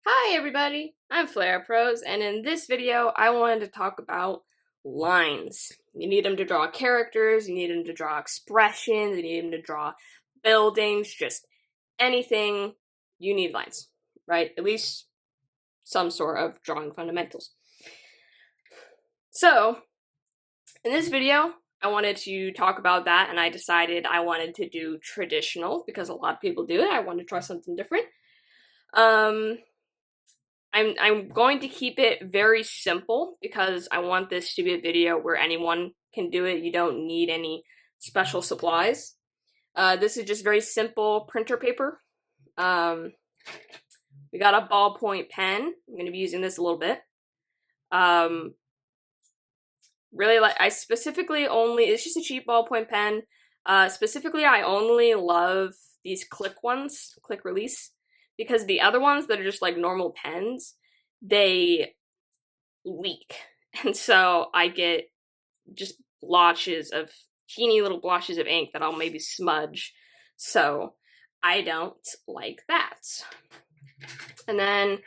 Hi everybody, I'm Flare Pros, and in this video I wanted to talk about lines. You need them to draw characters, you need them to draw expressions, you need them to draw buildings, just anything. You need lines, right? At least some sort of drawing fundamentals. So, in this video, I wanted to talk about that, and I decided I wanted to do traditional because a lot of people do it. I wanted to try something different. I'm going to keep it very simple because I want this to be a video where anyone can do it. You don't need any special supplies. This is just very simple printer paper. We got a ballpoint pen. I'm going to be using this a little bit. Really, I specifically only, it's just a cheap ballpoint pen. Specifically, I only love these click ones, click release. Because the other ones that are just like normal pens, they leak. And so I get just teeny little blotches of ink that I'll maybe smudge. So I don't like that. And then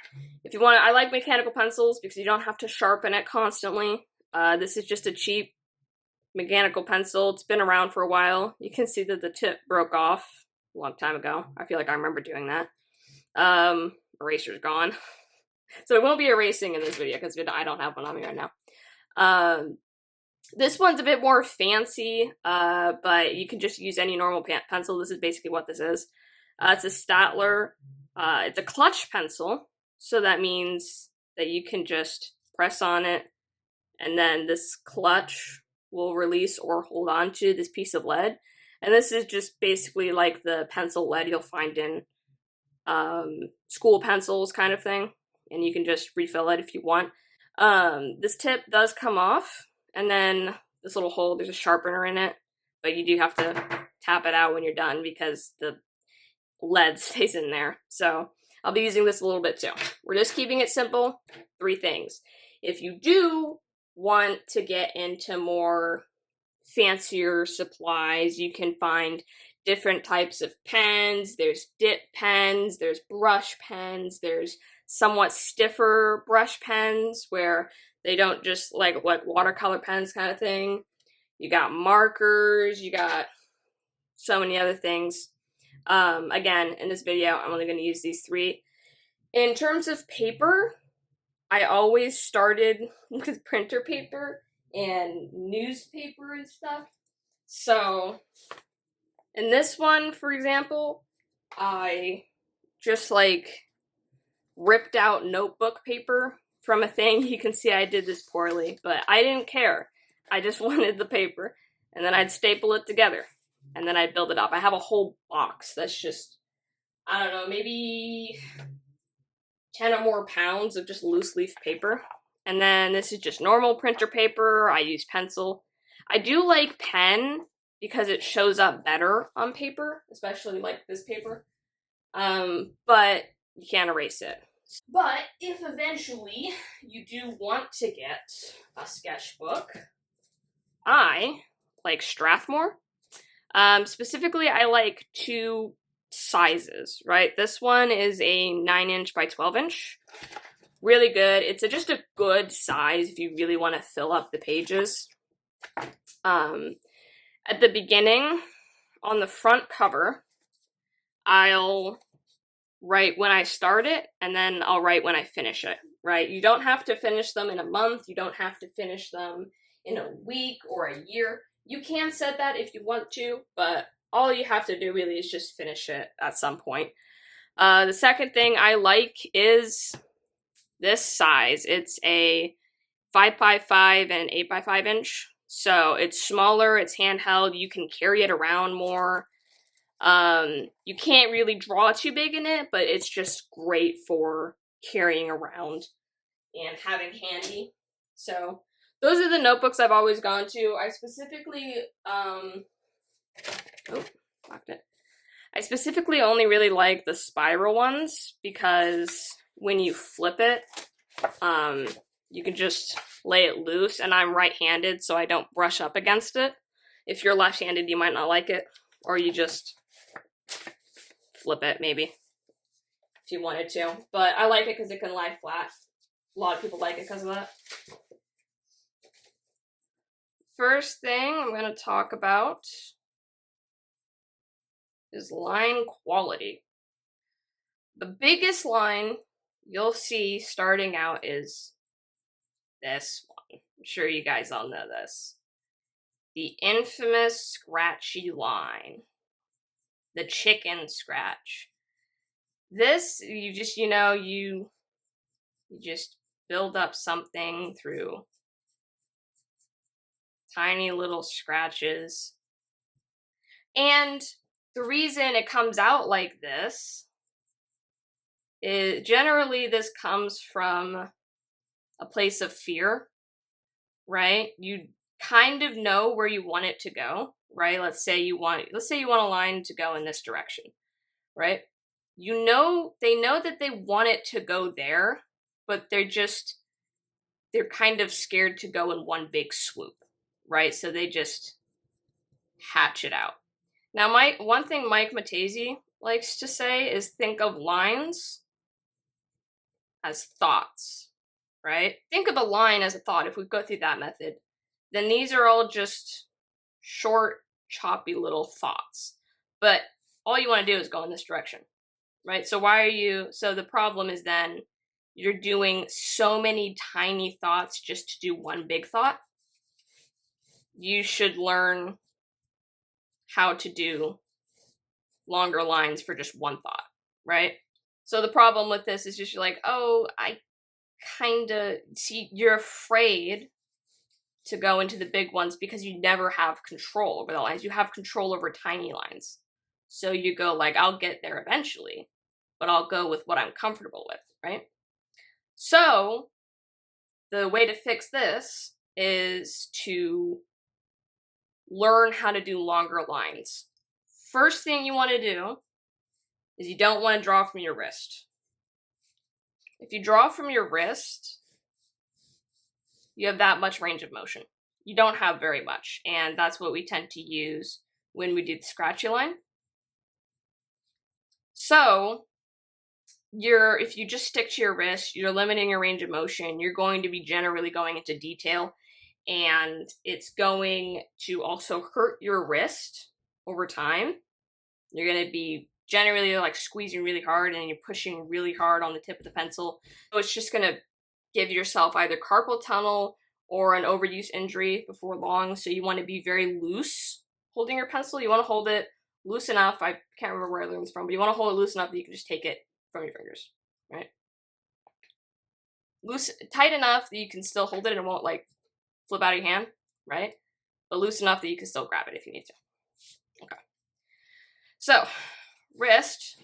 if you want, I like mechanical pencils because you don't have to sharpen it constantly. This is just a cheap mechanical pencil. It's been around for a while. You can see that the tip broke off a long time ago. I feel like I remember doing that. Eraser's gone. So I won't be erasing in this video because I don't have one on me right now. This one's a bit more fancy, but you can just use any normal pencil. This is basically what this is. It's a Statler. It's a clutch pencil, so that means that you can just press on it, and then this clutch will release or hold on to this piece of lead. And this is just basically like the pencil lead you'll find in school pencils kind of thing, and you can just refill it if you want. This tip does come off, and then this little hole, there's a sharpener in it, but you do have to tap it out when you're done because the lead stays in there. So I'll be using this a little bit too. We're just keeping it simple. 3 things. If you do want to get into more fancier supplies, you can find different types of pens. There's dip pens, there's brush pens, there's somewhat stiffer brush pens where they don't just like watercolor pens kind of thing. You got markers, you got so many other things. Again, in this video, I'm only going to use these 3. In terms of paper, I always started with printer paper and newspaper and stuff. So in this one, for example, I just ripped out notebook paper from a thing. You can see I did this poorly, but I didn't care. I just wanted the paper, and then I'd staple it together, and then I'd build it up. I have a whole box that's just, I don't know, maybe 10 or more pounds of just loose leaf paper. And then this is just normal printer paper. I use pencil. I do like pen because it shows up better on paper, especially like this paper. But you can't erase it. But if eventually you do want to get a sketchbook, I like Strathmore. Specifically, I like 2 sizes, right? This one is a 9-inch by 12-inch. Really good. It's just a good size if you really want to fill up the pages. At the beginning, on the front cover, I'll write when I start it, and then I'll write when I finish it, right? You don't have to finish them in a month. You don't have to finish them in a week or a year. You can set that if you want to, but all you have to do really is just finish it at some point. The second thing I like is this size. It's a 5x5 and 8x5 inch. So it's smaller, it's handheld, you can carry it around more. You can't really draw too big in it, but it's just great for carrying around and having handy. So those are the notebooks I've always gone to. I specifically, I specifically only really like the spiral ones because when you flip it, you can just lay it loose, and I'm right-handed, so I don't brush up against it. If you're left-handed, you might not like it, or you just flip it, maybe. if you wanted to. But I like it because it can lie flat. A lot of people like it because of that. First thing I'm going to talk about is line quality. The biggest line you'll see starting out is this one. I'm sure you guys all know this. The infamous scratchy line. The chicken scratch. This, you just, you just build up something through tiny little scratches. And the reason it comes out like this is generally this comes from a place of fear, right? You kind of know where you want it to go, right? Let's say you want a line to go in this direction, right? They know that they want it to go there, but they're kind of scared to go in one big swoop, right? So they just hatch it out. Now, one thing Mike Matesi likes to say is think of lines as thoughts, right? Think of a line as a thought. If we go through that method, then these are all just short, choppy little thoughts. But all you want to do is go in this direction, right? So the problem is then you're doing so many tiny thoughts just to do one big thought. You should learn how to do longer lines for just one thought, right? So the problem with this is just you're like, oh, I kind of see, you're afraid to go into the big ones because you never have control over the lines. You have control over tiny lines. So you go like, I'll get there eventually, but I'll go with what I'm comfortable with, right? So the way to fix this is to learn how to do longer lines. First thing you want to do is you don't want to draw from your wrist. If you draw from your wrist, you have that much range of motion. You don't have very much, and that's what we tend to use when we do the scratchy line. So if you just stick to your wrist, you're limiting your range of motion. You're going to be generally going into detail, and it's going to also hurt your wrist over time. You're going to be generally like squeezing really hard, and you're pushing really hard on the tip of the pencil. So it's just going to give yourself either carpal tunnel or an overuse injury before long. So you want to be very loose holding your pencil. You want to hold it loose enough. I can't remember where I learned this from, but you want to hold it loose enough that you can just take it from your fingers, right? Loose, tight enough that you can still hold it and it won't like flip out of your hand, right? But loose enough that you can still grab it if you need to. Okay. So, wrist,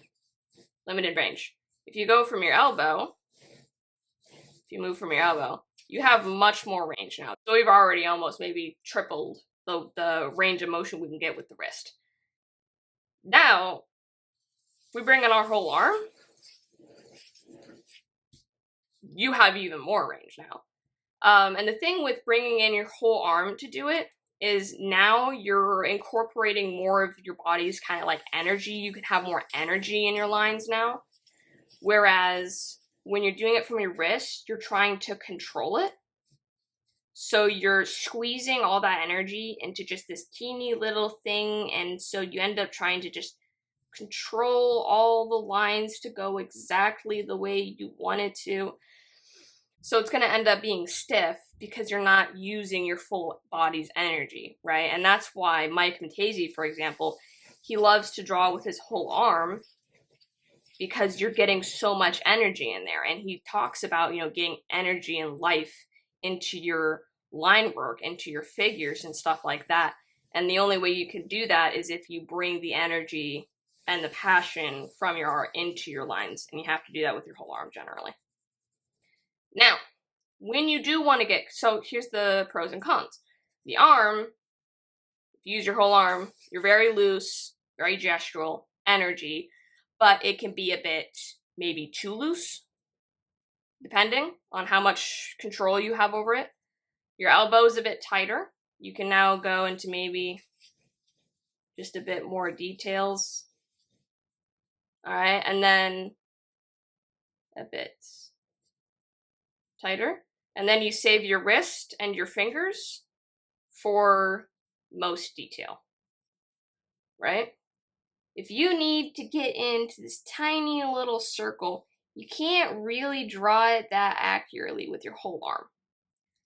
limited range. If you go from your elbow, if you move from your elbow, you have much more range now. So we've already almost maybe tripled the range of motion we can get with the wrist. Now, if we bring in our whole arm, you have even more range now. And the thing with bringing in your whole arm to do it is now you're incorporating more of your body's kind of like energy. You can have more energy in your lines now. Whereas when you're doing it from your wrist, you're trying to control it. So you're squeezing all that energy into just this teeny little thing. And so you end up trying to just control all the lines to go exactly the way you want it to. So it's going to end up being stiff because you're not using your full body's energy, right? And that's why Mike Matesi, for example, he loves to draw with his whole arm because you're getting so much energy in there. And he talks about, getting energy and life into your line work, into your figures and stuff like that. And the only way you can do that is if you bring the energy and the passion from your art into your lines. And you have to do that with your whole arm generally. Now, when you do want to so here's the pros and cons. The arm, if you use your whole arm, you're very loose, very gestural, energy, but it can be a bit maybe too loose, depending on how much control you have over it. Your elbow is a bit tighter. You can now go into maybe just a bit more details. All right, and then a bit tighter. And then you save your wrist and your fingers for most detail, right? If you need to get into this tiny little circle, you can't really draw it that accurately with your whole arm,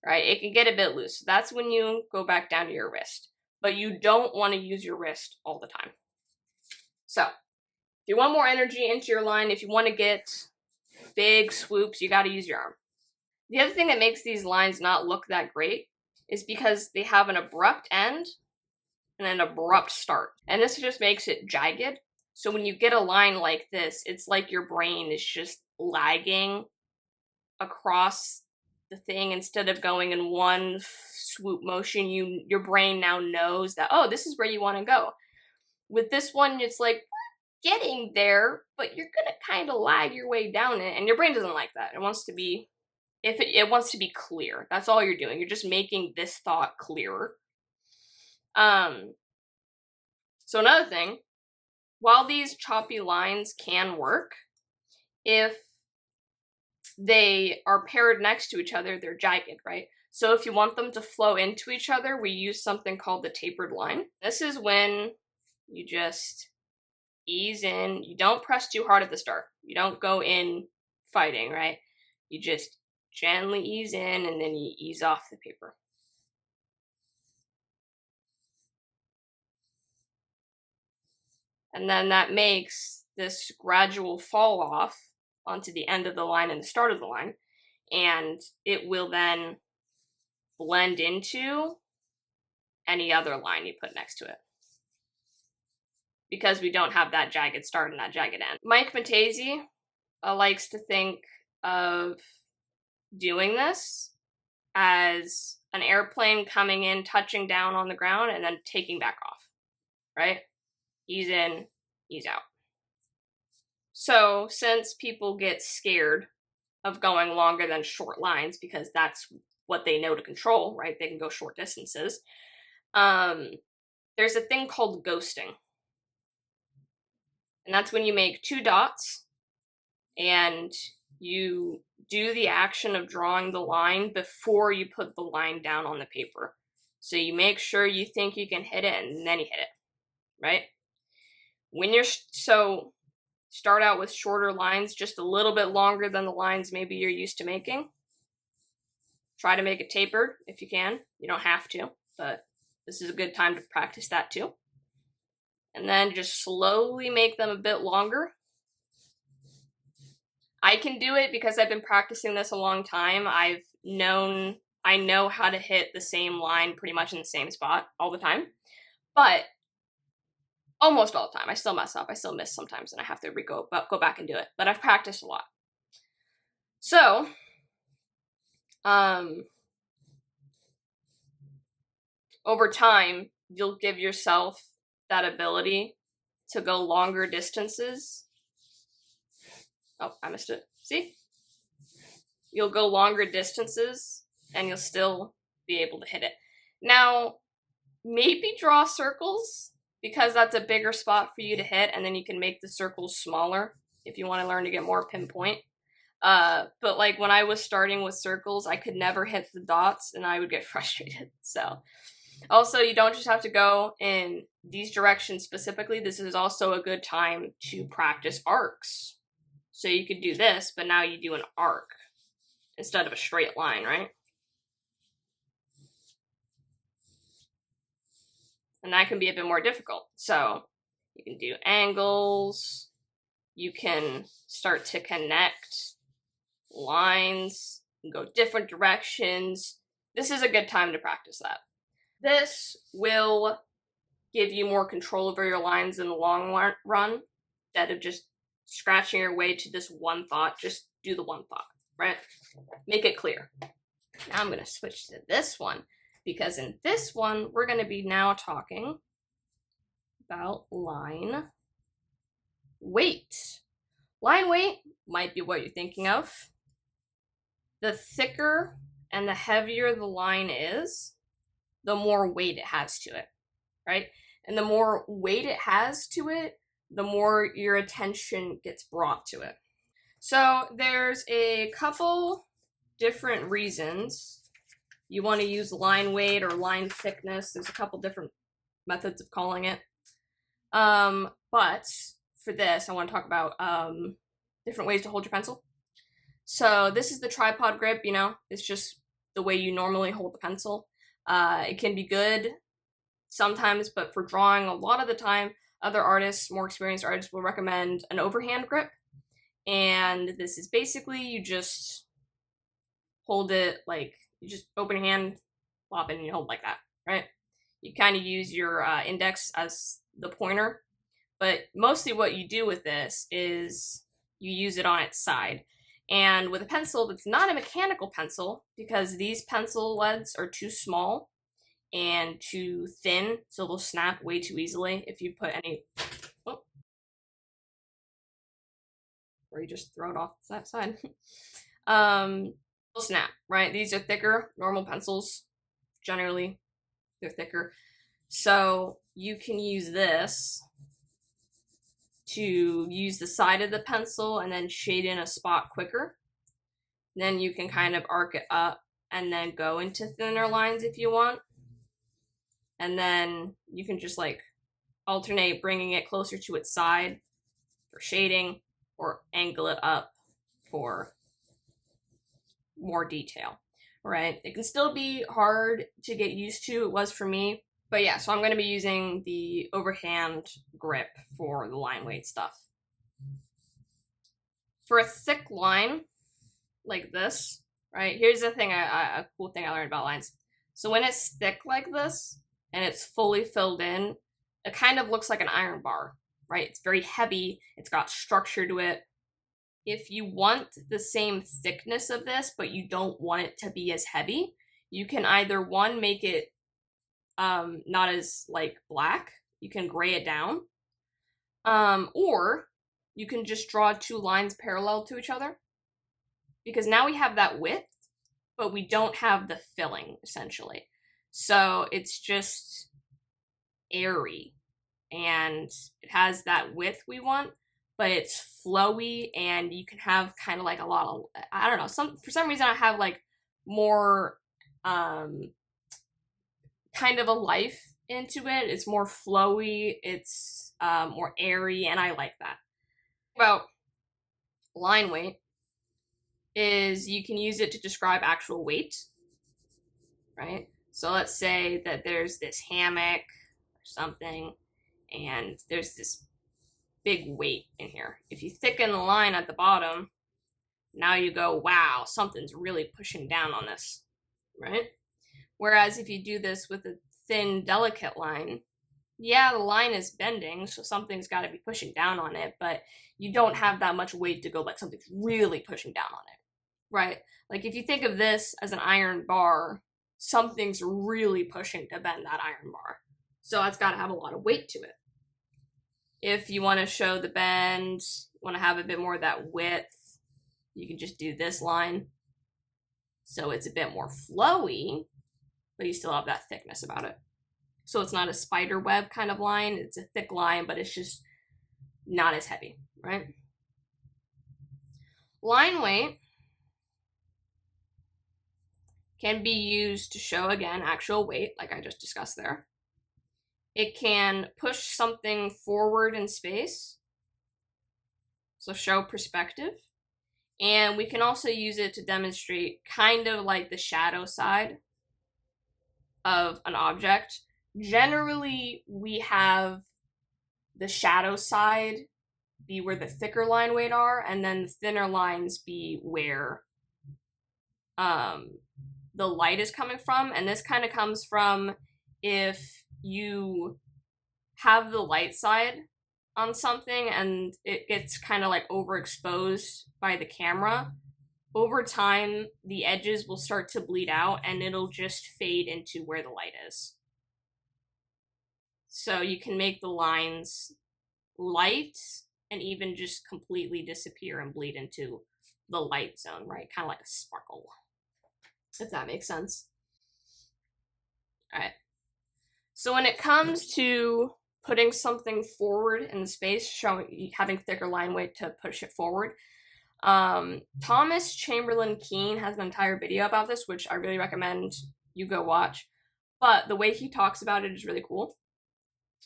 right? It can get a bit loose. That's when you go back down to your wrist. But you don't want to use your wrist all the time. So, if you want more energy into your line, if you want to get big swoops, you got to use your arm. The other thing that makes these lines not look that great is because they have an abrupt end and an abrupt start. And this just makes it jagged. So when you get a line like this, it's like your brain is just lagging across the thing instead of going in one swoop motion. Your brain now knows that, oh, this is where you want to go. With this one, it's like getting there, but you're gonna kind of lag your way down it, and your brain doesn't like that. It wants to be, it wants to be clear. That's all you're doing. You're just making this thought clearer. So another thing, while these choppy lines can work, if they are paired next to each other, they're jagged, right? So if you want them to flow into each other, we use something called the tapered line. This is when you just ease in. You don't press too hard at the start. You don't go in fighting, right? You just gently ease in and then you ease off the paper. And then that makes this gradual fall off onto the end of the line and the start of the line. And it will then blend into any other line you put next to it, because we don't have that jagged start and that jagged end. Mike Matese likes to think of doing this as an airplane coming in, touching down on the ground, and then taking back off, right? Ease in, ease out. So since people get scared of going longer than short lines because that's what they know to control, right? They can go short distances. There's a thing called ghosting. And that's when you make two dots and you do the action of drawing the line before you put the line down on the paper. So you make sure you think you can hit it and then you hit it, right? When you're, so start out with shorter lines, just a little bit longer than the lines maybe you're used to making. Try to make it tapered if you can. You don't have to, but this is a good time to practice that too. And then just slowly make them a bit longer. I can do it because I've been practicing this a long time. I know how to hit the same line pretty much in the same spot all the time. But almost all the time, I still mess up. I still miss sometimes, and I have to go back and do it. But I've practiced a lot. So, over time, you'll give yourself that ability to go longer distances. Oh, I missed it. See? You'll go longer distances, and you'll still be able to hit it. Now, maybe draw circles, because that's a bigger spot for you to hit, and then you can make the circles smaller if you want to learn to get more pinpoint. But like when I was starting with circles, I could never hit the dots, and I would get frustrated. So, also, you don't just have to go in these directions specifically. This is also a good time to practice arcs. So you could do this, but now you do an arc instead of a straight line, right? And that can be a bit more difficult. So you can do angles. You can start to connect lines, go different directions. This is a good time to practice that. This will give you more control over your lines in the long run, instead of just scratching your way to this one thought. Just do the one thought, right? Make it clear. Now I'm going to switch to this one, because in this one, we're going to be now talking about line weight. Line weight might be what you're thinking of. The thicker and the heavier the line is, the more weight it has to it, right? And the more weight it has to it, the more your attention gets brought to it. So there's a couple different reasons you want to use line weight or line thickness. There's a couple different methods of calling it. But for this, I want to talk about different ways to hold your pencil. So this is the tripod grip, you know, it's just the way you normally hold the pencil. It can be good sometimes, but for drawing, a lot of the time, other artists, more experienced artists, will recommend an overhand grip. And this is basically you just hold it like you just open your hand, flop it, and you hold like that, right? You kind of use your index as the pointer, but mostly what you do with this is you use it on its side. And with a pencil that's not a mechanical pencil, because these pencil leads are too small and too thin, so they'll snap way too easily if you put any, oh, or you just throw it off that side. They'll snap, right? These are thicker, normal pencils, generally, they're thicker. So you can use this to use the side of the pencil and then shade in a spot quicker. Then you can kind of arc it up and then go into thinner lines if you want. And then you can just like alternate bringing it closer to its side for shading or angle it up for more detail, right? It can still be hard to get used to. It was for me. But yeah, so I'm going to be using the overhand grip for the line weight stuff. For a thick line like this, right? Here's the thing, a cool thing I learned about lines. So when it's thick like this and it's fully filled in, it kind of looks like an iron bar, right? It's very heavy. It's got structure to it. If you want the same thickness of this, but you don't want it to be as heavy, you can either one, make it not as like black, you can gray it down, or you can just draw two lines parallel to each other, because now we have that width, but we don't have the filling, essentially. So it's just airy, and it has that width we want, but it's flowy, and you can have kind of like a lot of, I don't know, for some reason I have like more kind of a life into it. It's more flowy, it's more airy, and I like that. About line weight is you can use it to describe actual weight, right? So let's say that there's this hammock or something, and there's this big weight in here. If you thicken the line at the bottom, now you go, wow, something's really pushing down on this, right? Whereas if you do this with a thin, delicate line, yeah, the line is bending, so something's got to be pushing down on it, but you don't have that much weight to go like something's really pushing down on it, right? Like if you think of this as an iron bar, something's really pushing to bend that iron bar. So it's got to have a lot of weight to it. If you want to show the bend, want to have a bit more of that width, you can just do this line. So it's a bit more flowy, but you still have that thickness about it. So it's not a spider web kind of line. It's a thick line, but it's just not as heavy, right? Line weight can be used to show, again, actual weight, like I just discussed there. It can push something forward in space, so show perspective. And we can also use it to demonstrate kind of like the shadow side of an object. Generally, we have the shadow side be where the thicker line weight are, and then the thinner lines be where the light is coming from. And this kind of comes from if you have the light side on something and it gets kind of like overexposed by the camera, over time the edges will start to bleed out and it'll just fade into where the light is. So you can make the lines light and even just completely disappear and bleed into the light zone, right? Kind of like a sparkle, if that makes sense. All right. So when it comes to putting something forward in the space, having thicker line weight to push it forward, Thomas Chamberlain Keane has an entire video about this, which I really recommend you go watch. But the way he talks about it is really cool.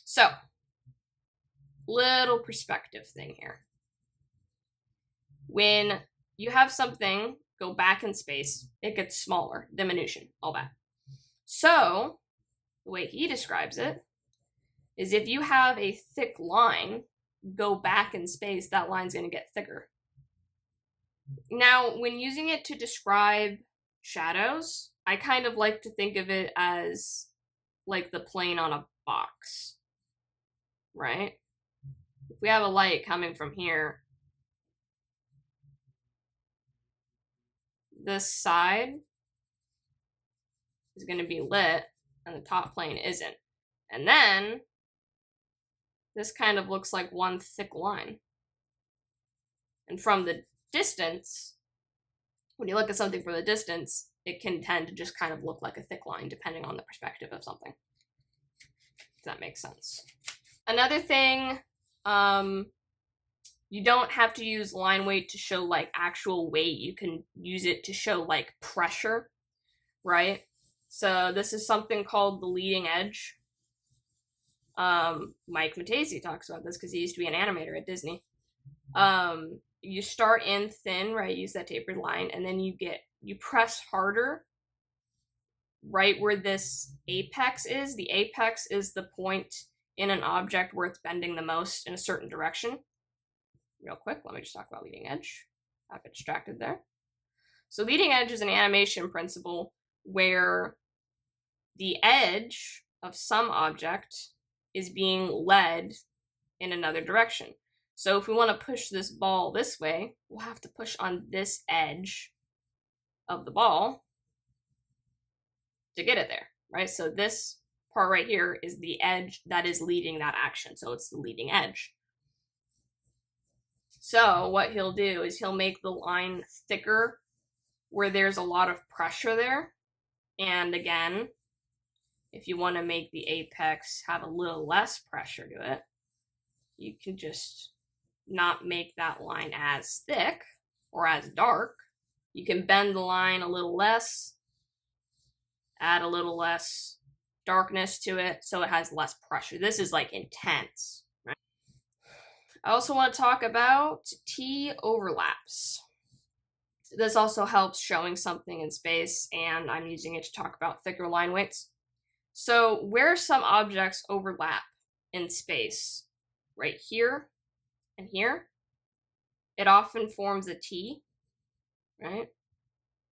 So, little perspective thing here. When you have something go back in space, it gets smaller, diminution, all that. So, the way he describes it is if you have a thick line go back in space, that line's going to get thicker. Now, when using it to describe shadows, I kind of like to think of it as like the plane on a box, right? If we have a light coming from here, this side is going to be lit and the top plane isn't. And then this kind of looks like one thick line. And from the distance, when you look at something from the distance, it can tend to just kind of look like a thick line depending on the perspective of something. If that makes sense. Another thing, you don't have to use line weight to show like actual weight. You can use it to show like pressure, right? So this is something called the leading edge. Mike Matesi talks about this because he used to be an animator at Disney. You start in thin, right? Use that tapered line, and then you press harder right where this apex is. The apex is the point in an object where it's bending the most in a certain direction. Real quick, let me just talk about leading edge. I got distracted there. So leading edge is an animation principle where the edge of some object is being led in another direction. So if we want to push this ball this way, we'll have to push on this edge of the ball to get it there, right? So this part right here is the edge that is leading that action. So it's the leading edge. So what he'll do is he'll make the line thicker where there's a lot of pressure there. And again, if you want to make the apex have a little less pressure to it, you can just not make that line as thick or as dark. You can bend the line a little less, add a little less darkness to it so it has less pressure. This is like intense, right? I also want to talk about T overlaps. This also helps showing something in space, and I'm using it to talk about thicker line weights. So where some objects overlap in space, right here and here, it often forms a T, right?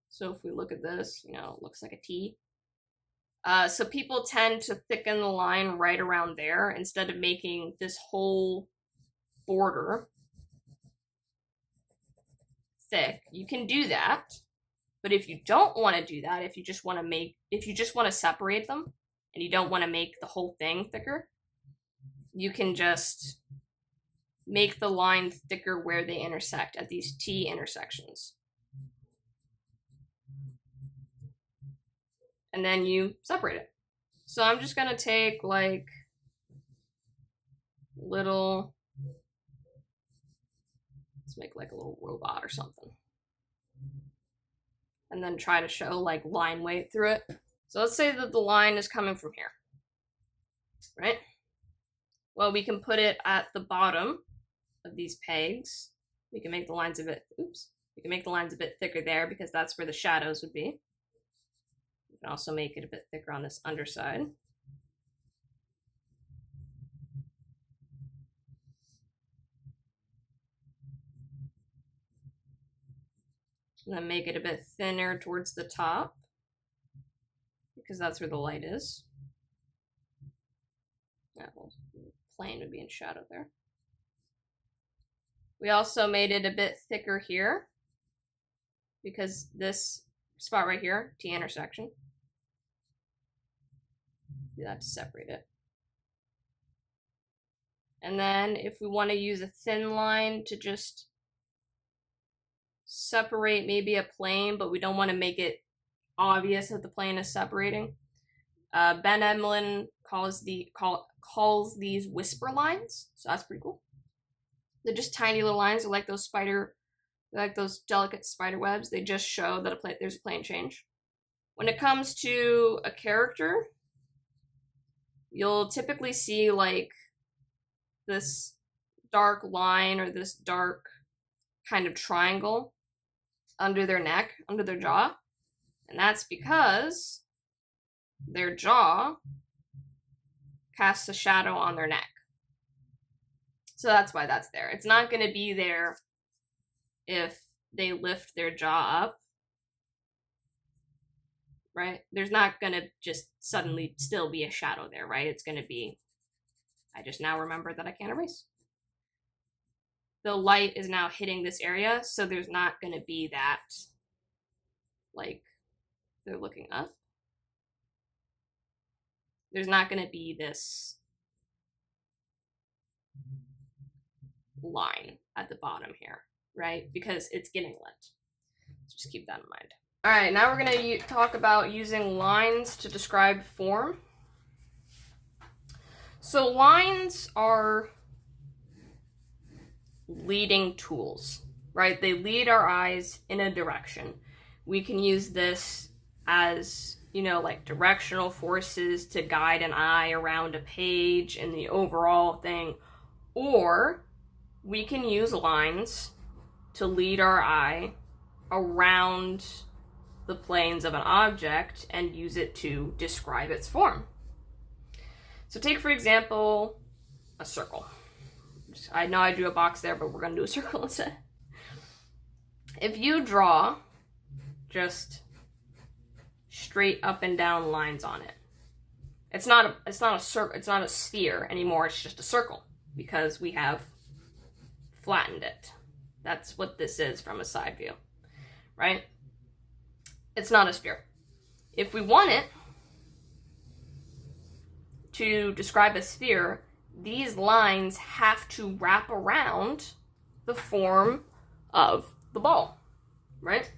So if we look at this, it looks like a T. So people tend to thicken the line right around there instead of making this whole border thick. You can do that, but if you don't want to do that, if you just want to separate them and you don't want to make the whole thing thicker, you can just make the line thicker where they intersect at these T intersections. And then you separate it. So I'm just gonna take like little, let's make like a little robot or something. And then try to show like line weight through it. So let's say that the line is coming from here, right? Well, we can put it at the bottom of these pegs. We can make the lines a bit, we can make the lines a bit thicker there because that's where the shadows would be. We can also make it a bit thicker on this underside. And then make it a bit thinner towards the top because that's where the light is. Yeah, well, the plane would be in shadow there. We also made it a bit thicker here because this spot right here, T intersection, do that to separate it. And then if we want to use a thin line to just separate maybe a plane, but we don't want to make it obvious that the plane is separating, Ben Emlyn calls these whisper lines, so that's pretty cool. They're just tiny little lines. They're like those spider like those delicate spider webs, they just show that there's a plane change. When it comes to a character, you'll typically see like this dark line or this dark kind of triangle under their neck, under their jaw. And that's because their jaw casts a shadow on their neck. So that's why that's there. It's not going to be there if they lift their jaw up, right? There's not going to just suddenly still be a shadow there, right? It's going to be, I just now remembered that I can't erase. The light is now hitting this area, so there's not going to be that, like, they're looking up. There's not going to be this line at the bottom here, right? Because it's getting lit. So just keep that in mind. All right, now we're going to talk about using lines to describe form. So lines are leading tools, right? They lead our eyes in a direction. We can use this as, like directional forces to guide an eye around a page and the overall thing, or we can use lines to lead our eye around the planes of an object and use it to describe its form. So take, for example, a circle. I know I drew a box there, but we're going to do a circle instead. If you draw just straight up and down lines on it, it's not a circle, it's not a sphere anymore, it's just a circle because we have flattened it. That's what this is from a side view, right? It's not a sphere. If we want it to describe a sphere, these lines have to wrap around the form of the ball, right?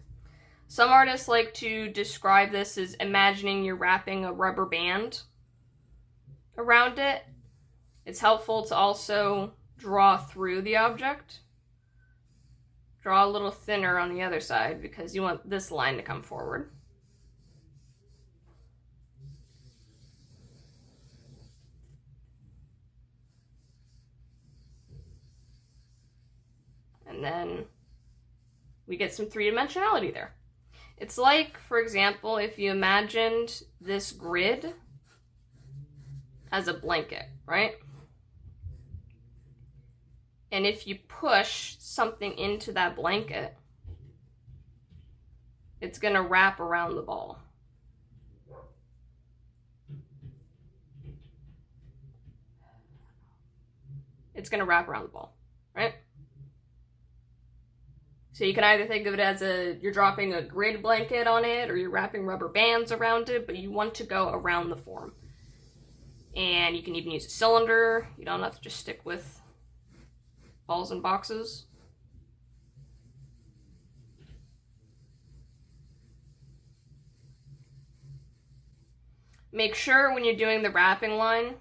Some artists like to describe this as imagining you're wrapping a rubber band around it. It's helpful to also draw through the object. Draw a little thinner on the other side because you want this line to come forward. And then we get some three-dimensionality there. It's like, for example, if you imagined this grid as a blanket, right? And if you push something into that blanket, it's going to wrap around the ball. It's going to wrap around the ball, right? So you can either think of it as you're dropping a grid blanket on it or you're wrapping rubber bands around it, but you want to go around the form. And you can even use a cylinder. You don't have to just stick with balls and boxes. Make sure when you're doing the wrapping line,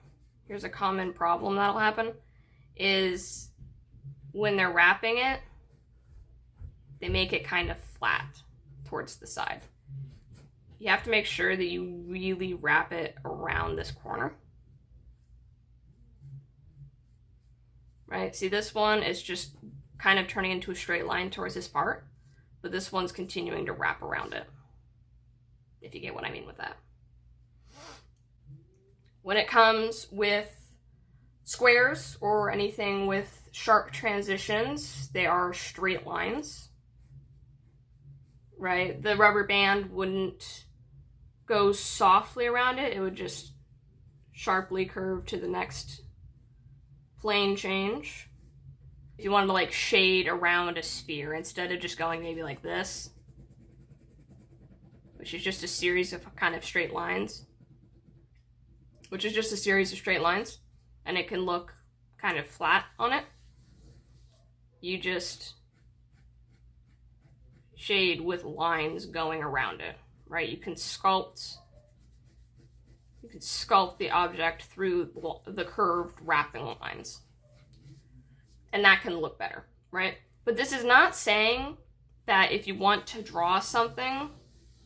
here's a common problem that'll happen, is when they're wrapping it, they make it kind of flat towards the side. You have to make sure that you really wrap it around this corner. Right? See, this one is just kind of turning into a straight line towards this part, but this one's continuing to wrap around it, if you get what I mean with that. When it comes with squares or anything with sharp transitions, they are straight lines. Right? The rubber band wouldn't go softly around it. It would just sharply curve to the next plane change. If you wanted to like shade around a sphere instead of just going maybe like this, which is just a series of kind of straight lines, and it can look kind of flat on it. You just shade with lines going around it, right? You can sculpt the object through the curved wrapping lines. And that can look better, right? But this is not saying that if you want to draw something,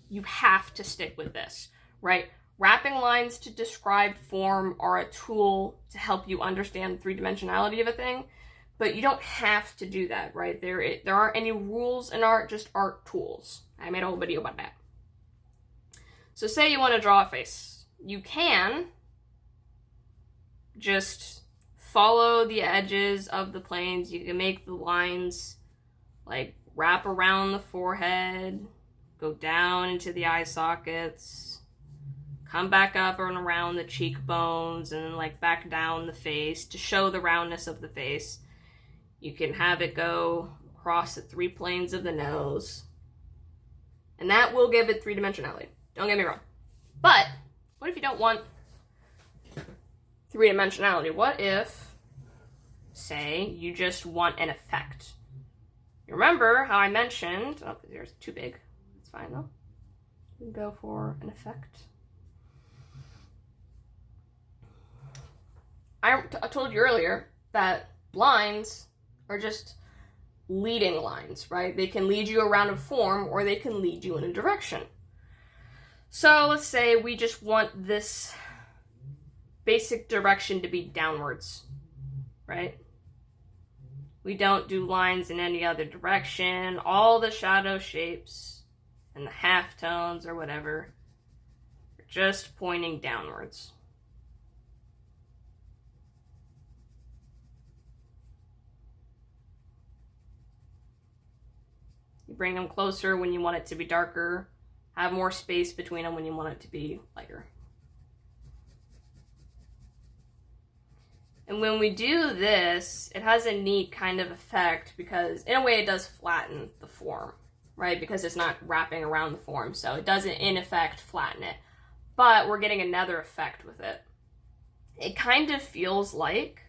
you have to stick with this, right? Wrapping lines to describe form are a tool to help you understand the three-dimensionality of a thing, but you don't have to do that, right? There aren't any rules in art, just art tools. I made a whole video about that. So say you want to draw a face. You can just follow the edges of the planes. You can make the lines like wrap around the forehead, go down into the eye sockets, come back up and around the cheekbones, and then like back down the face to show the roundness of the face. You can have it go across the three planes of the nose, and that will give it three-dimensionality. Don't get me wrong. But what if you don't want three-dimensionality? What if, say, you just want an effect? You remember how I mentioned, oh, here's too big. It's fine though. We can go for an effect. I told you earlier that lines are just leading lines, right? They can lead you around a form or they can lead you in a direction. So let's say we just want this basic direction to be downwards, right? We don't do lines in any other direction. All the shadow shapes and the halftones or whatever are just pointing downwards. You bring them closer when you want it to be darker. Have more space between them when you want it to be lighter. And when we do this, it has a neat kind of effect because in a way it does flatten the form, right? Because it's not wrapping around the form, so it doesn't in effect flatten it. But we're getting another effect with it. It kind of feels like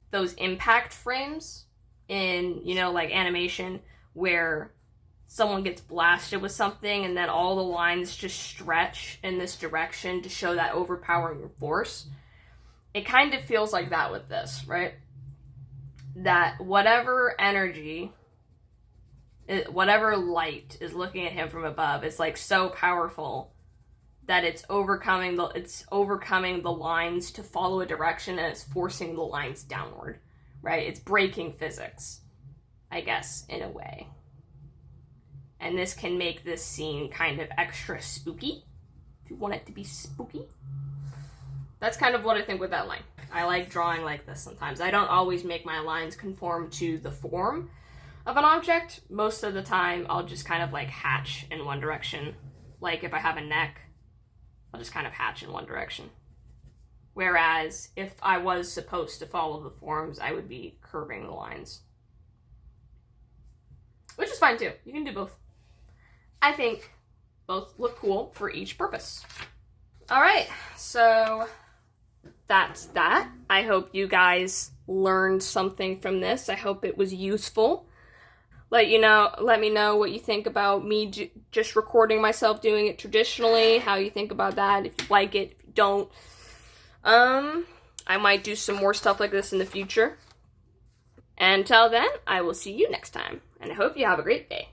those impact frames in, you know, like animation where someone gets blasted with something and then all the lines just stretch in this direction to show that overpowering force. It kind of feels like that with this, right? That whatever energy, whatever light is looking at him from above, it's like so powerful that it's overcoming the lines to follow a direction, and it's forcing the lines downward, right? It's breaking physics, I guess, in a way. And this can make this scene kind of extra spooky, if you want it to be spooky. That's kind of what I think with that line. I like drawing like this sometimes. I don't always make my lines conform to the form of an object. Most of the time, I'll just kind of like hatch in one direction. Like if I have a neck, I'll just kind of hatch in one direction. Whereas if I was supposed to follow the forms, I would be curving the lines. Which is fine too. You can do both. I think both look cool for each purpose. All right, so that's that. I hope you guys learned something from this. I hope it was useful. Let me know what you think about me just recording myself doing it traditionally, how you think about that, if you like it, if you don't. I might do some more stuff like this in the future. Until then, I will see you next time, and I hope you have a great day.